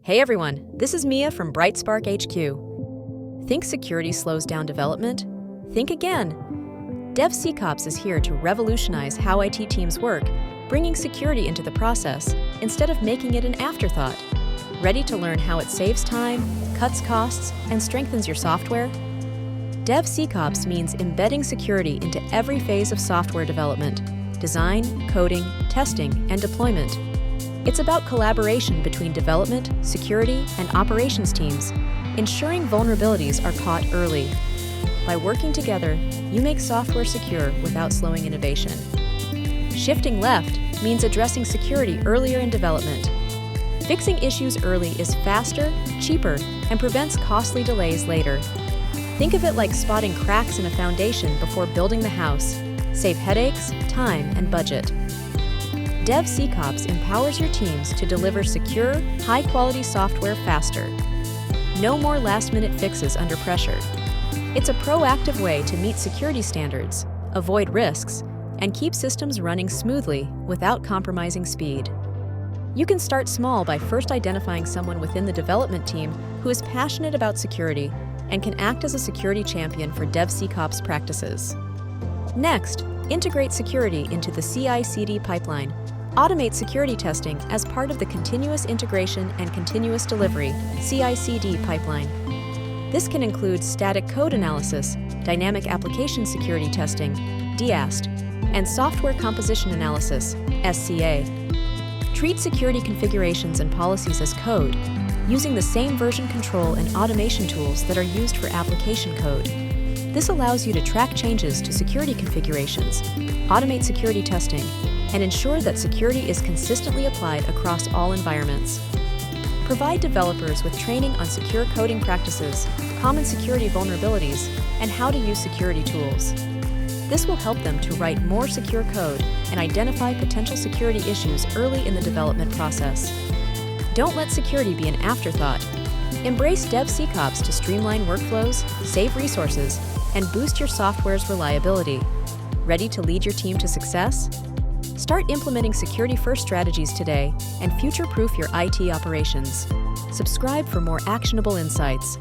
Hey everyone, this is Mia from Brightspark HQ. Think security slows down development? Think again. DevSecOps is here to revolutionize how IT teams work, bringing security into the process instead of making it an afterthought. Ready to learn how it saves time, cuts costs, and strengthens your software? DevSecOps means embedding security into every phase of software development: design, coding, testing, and deployment. It's about collaboration between development, security, and operations teams, ensuring vulnerabilities are caught early. By working together, you make software secure without slowing innovation. Shifting left means addressing security earlier in development. Fixing issues early is faster, cheaper, and prevents costly delays later. Think of it like spotting cracks in a foundation before building the house. Save headaches, time, and budget. DevSecOps empowers your teams to deliver secure, high-quality software faster. No more last-minute fixes under pressure. It's a proactive way to meet security standards, avoid risks, and keep systems running smoothly without compromising speed. You can start small by first identifying someone within the development team who is passionate about security and can act as a security champion for DevSecOps practices. Next, integrate security into the CI/CD pipeline. Automate security testing as part of the Continuous Integration and Continuous Delivery (CI/CD) pipeline. This can include static code analysis, dynamic application security testing (DAST), and software composition analysis (SCA). Treat security configurations and policies as code, using the same version control and automation tools that are used for application code. This allows you to track changes to security configurations, automate security testing, and ensure that security is consistently applied across all environments. Provide developers with training on secure coding practices, common security vulnerabilities, and how to use security tools. This will help them to write more secure code and identify potential security issues early in the development process. Don't let security be an afterthought. Embrace DevSecOps to streamline workflows, save resources, and boost your software's reliability. Ready to lead your team to success? Start implementing security-first strategies today and future-proof your IT operations. Subscribe for more actionable insights.